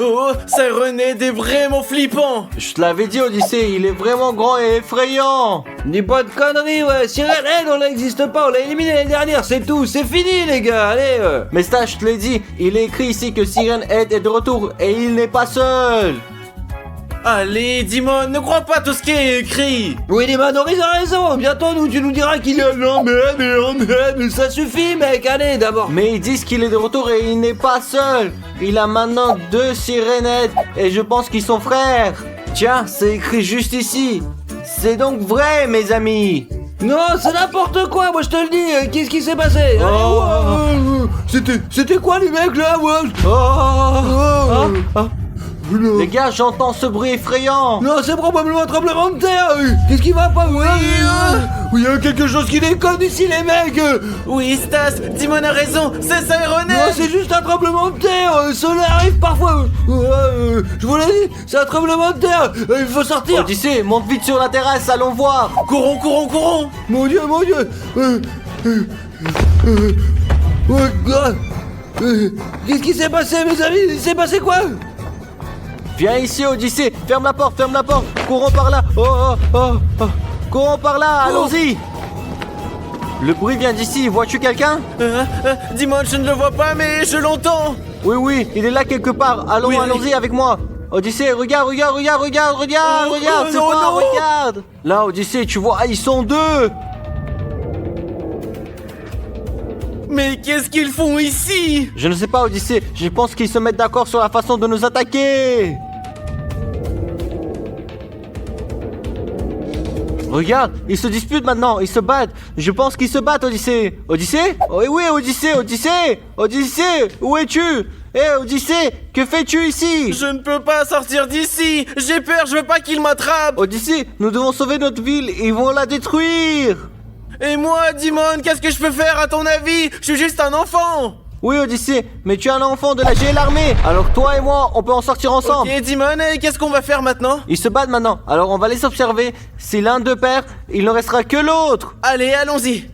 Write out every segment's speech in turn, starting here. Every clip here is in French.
Oh, Sirenhead est vraiment flippant. Je te l'avais dit, Odyssée, il est vraiment grand et effrayant. Dis pas de conneries, ouais. Sirenhead, on n'existe pas, on l'a éliminé l'année dernière, c'est tout, c'est fini, les gars, allez. Mais ça, je te l'ai dit, il est écrit ici que Sirenhead est de retour et il n'est pas seul. Allez, Dimon, ne crois pas tout ce qui est écrit. Oui, Dimon, Horizon a raison. Bientôt, tu nous diras qu'il est non, mais ça suffit, mec, allez, d'abord. Mais ils disent qu'il est de retour et il n'est pas seul. Il a maintenant 2 Sirenhead et je pense qu'ils sont frères. Tiens, c'est écrit juste ici. C'est donc vrai, mes amis. Non, c'est n'importe quoi, moi je te le dis. Qu'est-ce qui s'est passé? C'était quoi les mecs là? Les gars, j'entends ce bruit effrayant. Non, c'est probablement un tremblement de terre. Qu'est-ce qui va pas? Oui, il y a quelque chose qui déconne ici, les mecs. Oui, Stas, Dimon a raison, c'est Sirenhead. Non, c'est juste un tremblement de terre. Cela arrive parfois. Je vous l'ai dit, c'est un tremblement de terre. Il faut sortir. Odyssée, monte vite sur la terrasse, allons voir. Courons, courons, courons. Mon Dieu, mon Dieu. Qu'est-ce qui s'est passé, mes amis? Il s'est passé quoi? Viens ici, Odyssée, ferme la porte, courons par là, courons par là, allons-y. Le bruit vient d'ici, vois-tu quelqu'un? Dimon, je ne le vois pas, mais je l'entends. Oui, il est là quelque part, Oui. allons-y avec moi. Odyssée, regarde, c'est moi, non. regarde. Là, Odyssée, tu vois, ils sont 2. Mais qu'est-ce qu'ils font ici? Je ne sais pas, Odyssée, je pense qu'ils se mettent d'accord sur la façon de nous attaquer. Regarde, ils se disputent maintenant, ils se battent. Je pense qu'ils se battent, Odyssée. Odyssée? Oh, oui, Odyssée. Odyssée, où es-tu? Odyssée, que fais-tu ici? Je ne peux pas sortir d'ici. J'ai peur, je veux pas qu'ils m'attrapent. Odyssée, nous devons sauver notre ville, ils vont la détruire. Et moi, Dimon, qu'est-ce que je peux faire à ton avis? Je suis juste un enfant. Oui, Odyssée, mais tu es un enfant de la GL Armée. Alors toi et moi, on peut en sortir ensemble. Ok, Dimon, et qu'est-ce qu'on va faire maintenant? Ils se battent maintenant, alors on va les observer. Si l'un d'eux perd, il ne restera que l'autre. Allez, allons-y.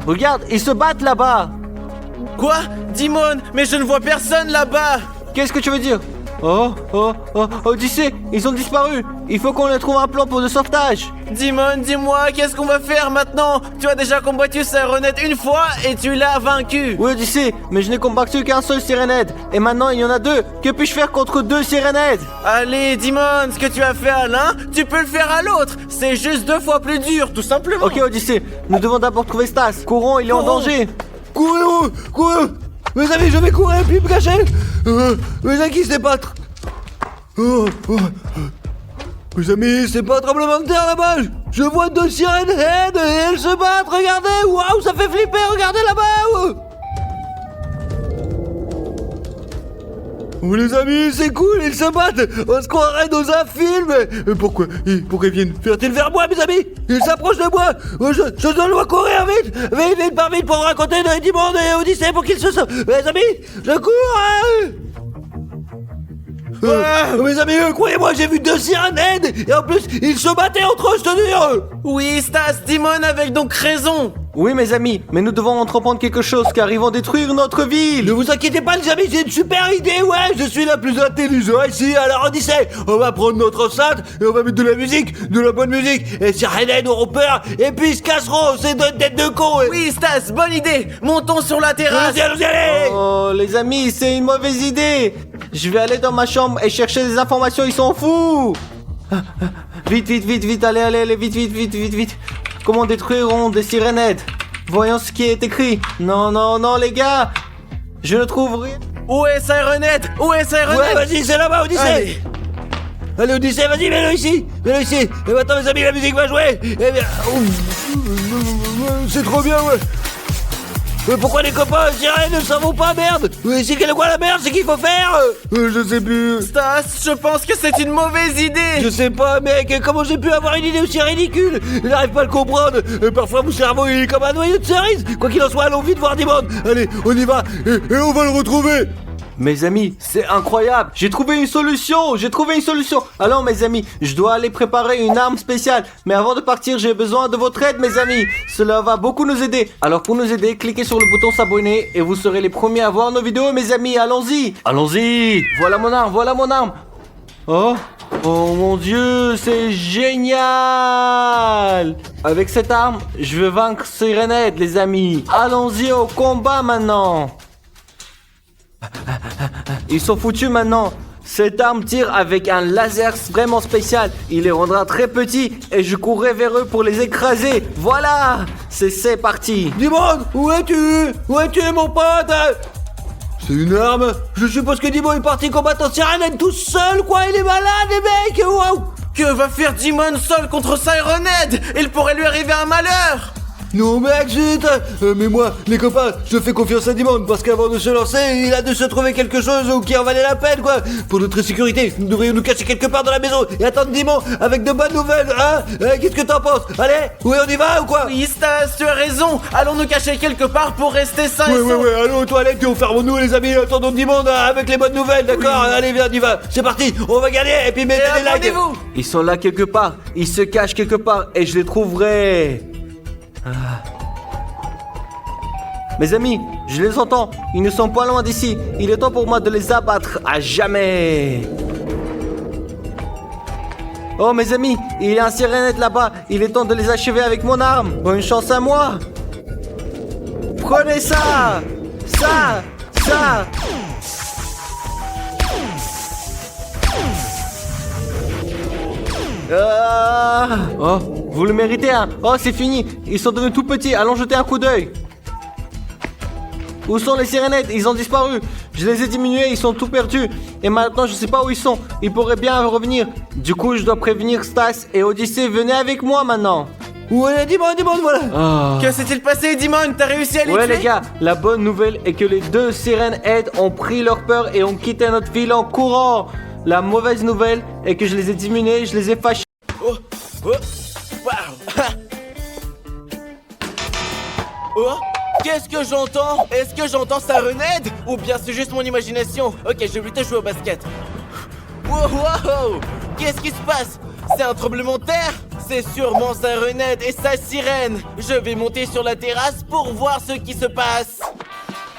Regarde, ils se battent là-bas. Quoi? Dimon, mais je ne vois personne là-bas. Qu'est-ce que tu veux dire? Odyssée, ils ont disparu. Il faut qu'on leur trouve un plan pour le sauvetage. Dimon, dis-moi, qu'est-ce qu'on va faire maintenant? Tu as déjà combattu Sirenhead une fois et tu l'as vaincu. Oui, Odyssée, mais je n'ai combattu qu'un seul Sirenhead. Et maintenant, il y en a 2. Que puis-je faire contre 2 Sirenhead? Allez, Dimon, ce que tu as fait à l'un, tu peux le faire à l'autre. C'est juste 2 fois plus dur, tout simplement. Ok, Odyssée, nous devons d'abord trouver Stas. Courons, il est en danger. Courez. Mes amis, je vais courir puis me cacher. Mes amis, se battre. Mes amis, c'est pas un tremblement de terre là-bas. Je vois 2 Sirenhead et elles se battent. Regardez, waouh, ça fait flipper. Regardez là-bas. Oh les amis, c'est cool, ils se battent. On se croirait dans un film. Pourquoi ils viennent faire-ils vers moi, mes amis? Ils s'approchent de moi. Je dois courir vite pour raconter de Dimon et Odyssée pour qu'ils se sauvent. Mes amis, je cours. Mes amis, croyez-moi, j'ai vu 2 Sirenhead. Et en plus, ils se battaient entre eux, je te dis. Oui, Stas, Dimon avait donc raison. Oui, mes amis, mais nous devons entreprendre quelque chose car ils vont détruire notre ville. Ne vous inquiétez pas, les amis, j'ai une super idée, ouais. Je suis la plus intelligente ici. Alors, Odyssée, on va prendre notre enceinte et on va mettre de la musique, de la bonne musique. Et Sirenhead auront peur et puis ils se casseront. C'est notre tête de con. Oui, Stas, bonne idée. Montons sur la terrasse. Allez. Oh, les amis, c'est une mauvaise idée. Je vais aller dans ma chambre et chercher des informations, ils sont fous. Vite, allez, vite. Comment détruiront des Sirenhead? Voyons ce qui est écrit. Non, les gars. Je ne trouve rien. Où est Sirenhead? Ouais, vas-y, c'est là-bas, Odyssée. Allez, Odyssée, vas-y, mets-le ici. Et maintenant, mes amis, la musique va jouer. Eh bien... C'est trop bien, ouais. Mais pourquoi les copains Sirenhead ne savons pas, merde? Oui, c'est quoi la merde? C'est qu'il faut faire? Je sais plus. Stas, je pense que c'est une mauvaise idée. Je sais pas, mec, comment j'ai pu avoir une idée aussi ridicule? Je n'arrive pas à le comprendre. Parfois, mon cerveau il est comme un noyau de cerise. Quoi qu'il en soit, allons vite voir Dimon. Allez, on y va, et on va le retrouver. Mes amis, c'est incroyable. J'ai trouvé une solution. Alors mes amis, je dois aller préparer une arme spéciale. Mais avant de partir, j'ai besoin de votre aide mes amis. Cela va beaucoup nous aider. Alors pour nous aider, cliquez sur le bouton s'abonner et vous serez les premiers à voir nos vidéos mes amis. Allons-y. Voilà mon arme. Oh mon dieu, c'est génial. Avec cette arme, je vais vaincre Syrenette les amis. Allons-y au combat maintenant. Ils sont foutus maintenant. Cette arme tire avec un laser vraiment spécial. Il les rendra très petits et je courrai vers eux pour les écraser. Voilà, c'est parti. Dimon, où es-tu mon pote? C'est une arme? Je suppose que Dimon est parti combattre en Syrenette tout seul quoi. Il est malade les mecs. Waouh. Que va faire Dimon seul contre Syrenette? Il pourrait lui arriver un malheur. Non mec, zut. Mais moi, les copains, je fais confiance à Dimon parce qu'avant de se lancer, il a de se trouver quelque chose qui en valait la peine quoi. Pour notre sécurité, nous devrions nous cacher quelque part dans la maison et attendre Dimon avec de bonnes nouvelles, hein. Qu'est-ce que t'en penses? Allez, oui on y va ou quoi? Oui, Stas, tu as raison. Allons nous cacher quelque part pour rester sains et saufs. Ouais, allons aux toilettes et fermons-nous les amis, attendons Dimon avec les bonnes nouvelles, d'accord? Allez viens, on y va, c'est parti, on va gagner et puis mettez les likes. Abonnez-vous. Ils sont là quelque part. Ils se cachent quelque part et je les trouverai. Mes amis, je les entends. Ils ne sont pas loin d'ici. Il est temps pour moi de les abattre à jamais. Oh mes amis, il y a un Syrenette là-bas. Il est temps de les achever avec mon arme. Bonne chance à moi. Prenez ça. Ça. Oh, vous le méritez, hein. Oh, c'est fini. Ils sont devenus tout petits. Allons jeter un coup d'œil. Où sont les Syrenettes? Ils ont disparu. Je les ai diminués, ils sont tout perdus. Et maintenant, je sais pas où ils sont. Ils pourraient bien revenir. Du coup, je dois prévenir Stas et Odyssée. Venez avec moi maintenant. Ouais, Dimon, voilà. Oh. Que s'est-il passé, Dimon? T'as réussi à les tuer? Ouais les gars, la bonne nouvelle est que les deux Syrenheads ont pris leur peur et ont quitté notre ville en courant. La mauvaise nouvelle est que je les ai diminués, je les ai fâchés. Waouh. Oh, qu'est-ce que j'entends? Est-ce que j'entends Syrenette? Ou bien c'est juste mon imagination? Ok, je vais plutôt jouer au basket. Wow. Qu'est-ce qui se passe? C'est un tremblement de terre? C'est sûrement Syrenette et sa sirène. Je vais monter sur la terrasse pour voir ce qui se passe.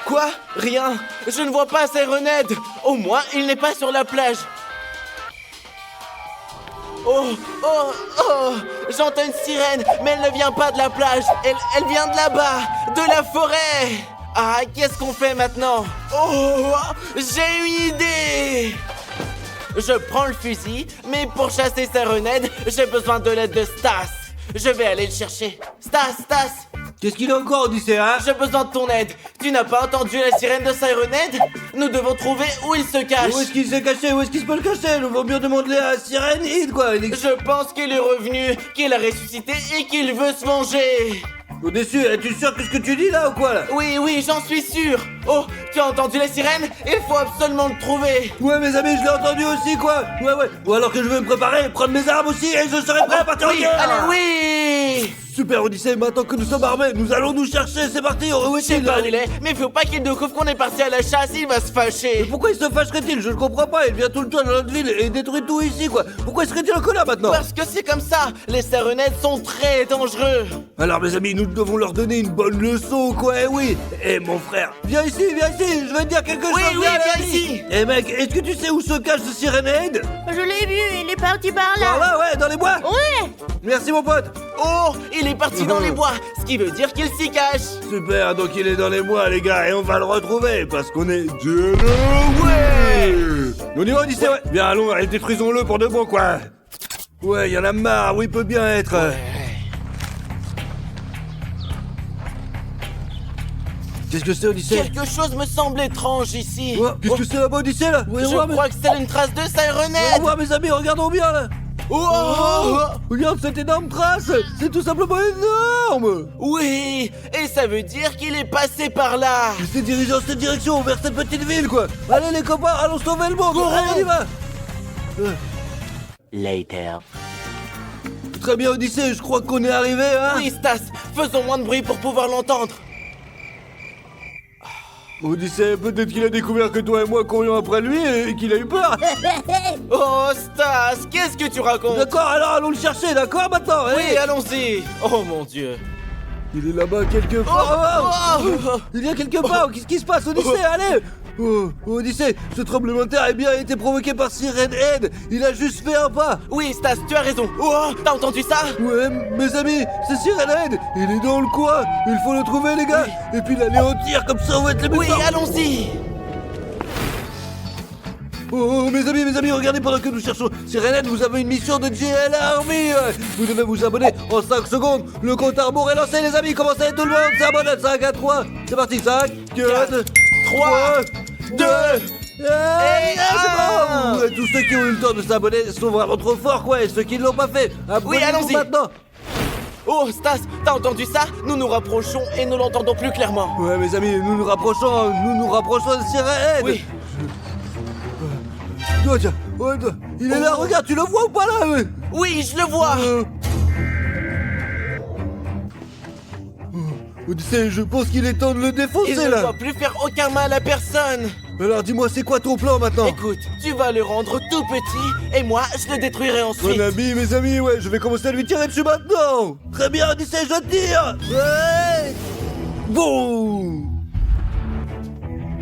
Quoi? Rien. Je ne vois pas Syrenette. Au moins, il n'est pas sur la plage. Oh, j'entends une sirène, mais elle ne vient pas de la plage. Elle vient de là-bas, de la forêt. Ah, qu'est-ce qu'on fait maintenant? Oh, j'ai une idée. Je prends le fusil, mais pour chasser Syrenette, j'ai besoin de l'aide de Stas. Je vais aller le chercher. Stas. Qu'est-ce qu'il a encore, Odyssée, hein? J'ai besoin de ton aide. Tu n'as pas entendu la sirène de Syrenette? Nous devons trouver où il se cache. Où est-ce qu'il s'est caché? Où est-ce qu'il se peut le cacher? Nous vaut mieux demander à Syrenette, quoi. Je pense qu'il est revenu, qu'il a ressuscité et qu'il veut se venger. Odyssée, es-tu sûr que ce que tu dis là ou quoi là? Oui, j'en suis sûr. Oh, tu as entendu la sirène? Il faut absolument le trouver. Ouais, mes amis, je l'ai entendu aussi, quoi. Ouais. Ou alors que je vais me préparer, prendre mes armes aussi et je serai prêt à partir en Oui, guerre. allez, oui. Super, Odyssée, maintenant que nous sommes armés, nous allons nous chercher, c'est parti. Où Je sais est-il pas là? où il est, mais faut pas qu'il découvre qu'on est parti à la chasse, il va se fâcher. Pourquoi il se fâcherait-il? Je ne comprends pas, il vient tout le temps dans notre ville et détruit tout ici, quoi. Pourquoi serait-il en colère maintenant? Parce que c'est comme ça, les Syrenettes sont très dangereux. Alors mes amis, nous devons leur donner une bonne leçon, quoi, oui. Eh mon frère, viens ici, je vais te dire quelque chose. Oui, viens viens ici. Eh mec, est-ce que tu sais où se cache ce Syrenette? Je l'ai vu, il est parti par là. Par là, ouais, dans les bois. Ouais. Merci mon pote. Oh, il est parti dans les bois, ce qui veut dire qu'il s'y cache. Super, donc il est dans les bois les gars, et on va le retrouver, parce qu'on est de ouais. On y va Odyssée, ouais. Bien allons, allez, détruisons-le pour de bon, quoi. Ouais, il y en a marre, où il peut bien être. Qu'est-ce que c'est Odyssée? Quelque chose me semble étrange ici. Ouais, qu'est-ce que c'est là-bas Odyssée là? Ouais, Je crois que c'est une trace de Syrenette. Ouais, mes amis, regardons bien là. Oh, Regarde cette énorme trace. C'est tout simplement énorme. oui, et ça veut dire qu'il est passé par là. Il s'est dirigé dans cette direction, vers cette petite ville quoi. Allez les copains, allons sauver le monde. Allez, on y va. Later. Très bien Odyssée, je crois qu'on est arrivé, hein. Oui, Stas, faisons moins de bruit pour pouvoir l'entendre. Odyssée, peut-être qu'il a découvert que toi et moi courions après lui et qu'il a eu peur. Oh, Stas, qu'est-ce que tu racontes? D'accord, alors allons le chercher, d'accord maintenant. Oui, allons-y. Oh mon Dieu. Il est là-bas quelque Oh, part. oh. Il y a quelque part. Qu'est-ce qui se passe, Odyssée? Allez. Oh, Odyssée, ce tremblement de terre a bien été provoqué par Siren Head. Il a juste fait un pas. Oui, Stas, tu as raison. Oh, t'as entendu ça? Ouais, mes amis, c'est Siren Head. Il est dans le coin. Il faut le trouver, les gars. Et puis l'anéantir, comme ça on va être les Oui, mutants. allons-y. Oh, mes amis, regardez pendant que nous cherchons Sirenette, vous avez une mission de GL Army. Vous devez vous abonner en 5 secondes. Le compte à rebours est lancé, les amis. Commencez tout le monde. C'est abonné. 5 à 3. C'est parti. 5, 4, 3, 2. Et c'est bon. Tous ceux qui ont eu le temps de s'abonner sont vraiment trop forts, quoi. Et ceux qui ne l'ont pas fait, abonnez-vous allons-y. maintenant. Oh, Stas, t'as entendu ça? Nous nous rapprochons et nous l'entendons plus clairement. Ouais, mes amis, nous nous rapprochons de Sirenette. Oui. Oh, tiens, il est là, regarde, tu le vois ou pas là? Oui, je le vois. Odyssée, je pense qu'il est temps de le Il défoncer ne là. va plus faire aucun mal à personne. Alors dis-moi, c'est quoi ton plan maintenant? Écoute, tu vas le rendre tout petit et moi, je le détruirai ensuite. Mon ami, mes amis, ouais, je vais commencer à lui tirer dessus maintenant. Très bien, Odyssée, je tire. Ouais. Boum.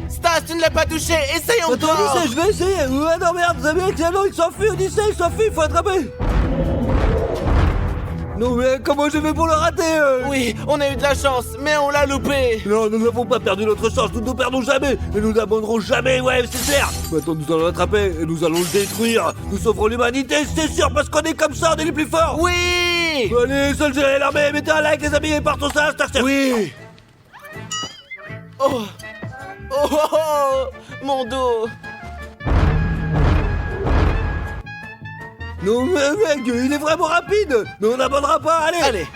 Stas, tu ne l'as pas touché. Essaye Attends, encore. Odyssée, je vais essayer. Ouais, non, merde, c'est bien que non, il s'enfuit, Odyssée, il s'enfuit, il faut attraper. Non, mais comment je vais pour le rater? Oui, on a eu de la chance, mais on l'a loupé. Non, nous n'avons pas perdu notre chance, nous ne perdons jamais et nous n'abandonnerons jamais, ouais, c'est clair. Maintenant, nous allons l'attraper et nous allons le détruire. Nous sauverons l'humanité, c'est sûr, parce qu'on est comme ça, on est les plus forts. Oui. Allez, seul gérer l'armée, mettez un like, les amis, et partons ça, Starship. Oui. Oh. Oh, oh, oh. Mon dos. Non, mais mec, il est vraiment rapide. Mais on n'abandonnera pas, allez. Allez.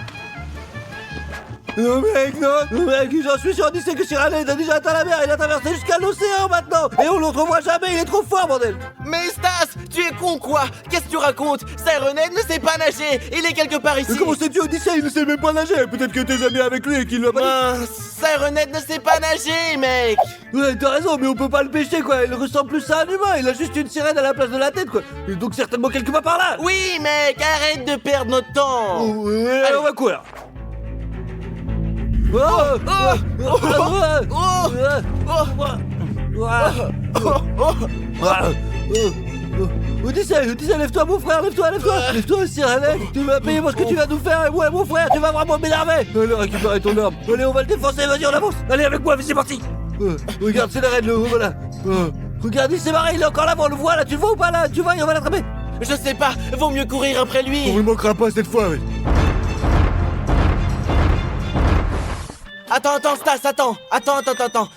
Non, mec, non, mec, j'en suis sûr, Odyssée que Sirenette a déjà atteint la mer, il a traversé jusqu'à l'océan maintenant. Et on le retrouvera jamais, il est trop fort, bordel. Mais Stas, tu es con quoi? Qu'est-ce que tu racontes? Sirenette ne sait pas nager. Il est quelque part ici. Mais comment sais-tu, Odyssée, il ne sait même pas nager? Peut-être que t'es ami avec lui et qu'il l'a pas dit. Mince, Sirenette ne sait pas nager, mec. Ouais, t'as raison, mais on peut pas le pêcher, quoi. Il ressemble plus à un humain, il a juste une sirène à la place de la tête, quoi. Et donc certainement quelque part par là. Oui, mec, arrête de perdre notre temps. Oh, ouais, Allez. on va courir. Oh, Odyssée, lève-toi, mon frère, lève-toi, Sirenette. Tu vas payer pour ce que tu vas nous faire, et ouais, mon frère, tu vas vraiment m'énerver. Allez, récupère ton arme. Allez, on va le défoncer, vas-y, on avance. Allez, avec moi, c'est parti. Regarde, c'est la reine, voilà. Regarde, il s'est barré, il est encore là-bas, on le voit, là, tu le vois ou pas, là? Tu vois, on va l'attraper. Je sais pas, vaut mieux courir après lui. On ne manquera pas cette fois, oui. Attends, Stas, attends.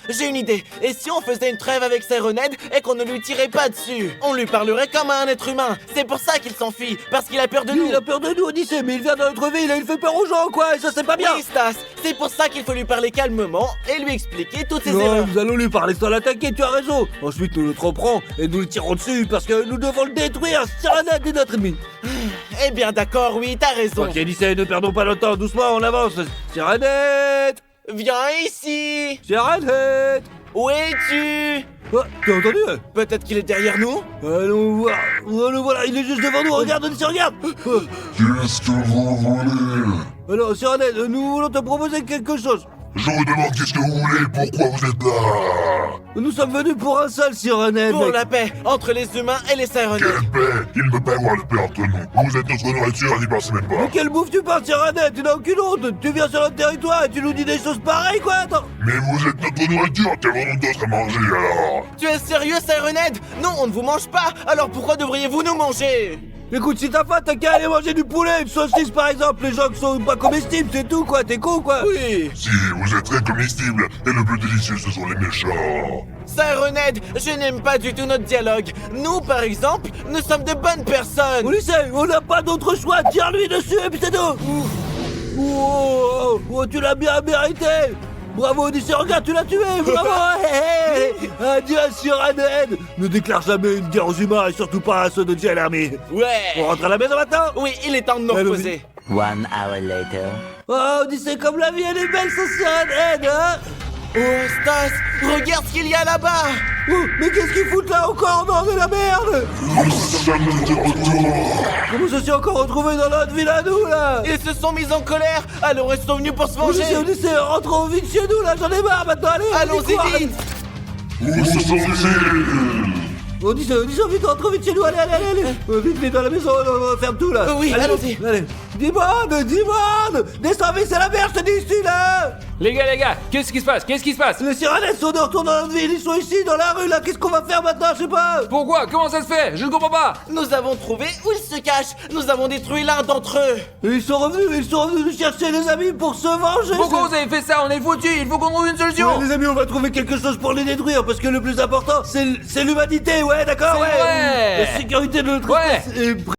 J'ai une idée. Et si on faisait une trêve avec Sirenette et qu'on ne lui tirait pas dessus? On lui parlerait comme à un être humain. C'est pour ça qu'il s'enfuit, parce qu'il a peur de nous. Il a peur de nous, Odyssée, mais il vient dans notre ville et il fait peur aux gens, quoi, et ça c'est pas bien. Oui, Stas, c'est pour ça qu'il faut lui parler calmement et lui expliquer toutes ses Non, erreurs. nous allons lui parler sans l'attaquer, tu as raison. Ensuite, nous le tromperons et nous le tirons dessus parce que nous devons le détruire. Sirenette est notre ennemi. Eh bien d'accord, oui, t'as raison. Ok, Odyssée, ne perdons pas le temps, doucement, on avance. Sirenette. Viens ici. Sirenette. Où es-tu? Oh, t'as entendu? Peut-être qu'il est derrière nous. Allons voir. Oh, le voilà, il est juste devant nous, regarde, Odyssée, regarde. Qu'est-ce que vous voulez? Alors, Sirenette, nous voulons te proposer quelque chose. Je vous demande qu'est-ce que vous voulez, pourquoi vous êtes là? Nous sommes venus pour un seul, Sirenette, Pour mec. la paix entre les humains et les Sirenettes. Quelle paix? Il ne peut pas y avoir de paix entre nous. Vous êtes notre nourriture, n'y pensez même Mais pas. quelle bouffe tu parles, Sirenette? Tu n'as aucune honte. Tu viens sur notre territoire et tu nous dis des choses pareilles, quoi. Attends. Mais vous êtes notre nourriture, qu'avons-nous d'autre à manger alors? Tu es sérieux, Sirenette? Non, on ne vous mange pas. Alors pourquoi devriez-vous nous manger? Écoute, si t'as faim, t'as qu'à aller manger du poulet, une saucisse par exemple. Les gens qui sont pas comestibles, c'est tout, quoi. T'es con, quoi. Oui. Si, vous êtes très comestibles, et le plus délicieux, ce sont les méchants. Sirenette, je n'aime pas du tout notre dialogue. Nous, par exemple, nous sommes de bonnes personnes. Odyssée, on n'a pas d'autre choix. Tire-lui dessus et puis c'est tout. Oh, tu l'as bien mérité. Bravo, Odyssée, regarde, tu l'as tué. Bravo. Adieu, Sirenette. Ne déclare jamais une guerre aux humains et surtout pas à ceux de GL Army. Ouais. On rentre à la maison maintenant. Oui, il est temps de nous Allons-y. reposer. 1 hour later. Oh, Odyssée, comme la vie, elle est belle, sans Sirenette, hein. Oh, Stas, regarde ce qu'il y a là-bas. Oh, mais qu'est-ce qu'ils foutent là encore? Non, de la merde! Nous sommes de retour. Comment je suis encore retrouvé dans notre ville à nous là? Ils se sont mis en colère, alors ils sont venus pour se venger. Odyssée, rentrons vite chez nous là, j'en ai marre maintenant, allez! Allons-y vite. Où sont les Odyssée, vite, rentrons vite chez nous, allez! Vite, dans la maison, on ferme tout là! Oui, allons-y. Allez! Dimone! Descends vite, c'est la merde, je te dis ici là! Les gars, qu'est-ce qui se passe? Les sirènes sont de retour dans notre ville, ils sont ici, dans la rue là, qu'est-ce qu'on va faire maintenant, je sais pas! Pourquoi? Comment ça se fait? Je ne comprends pas! Nous avons trouvé où ils se cachent. Nous avons détruit l'un d'entre eux. Ils sont revenus nous chercher les amis pour se venger! Pourquoi vous avez fait ça? On est foutus, il faut qu'on trouve une solution! Ouais, les amis, on va trouver quelque chose pour les détruire parce que le plus important, c'est l'humanité, ouais, d'accord, C'est ouais! vrai. La sécurité de notre Ouais. espèce est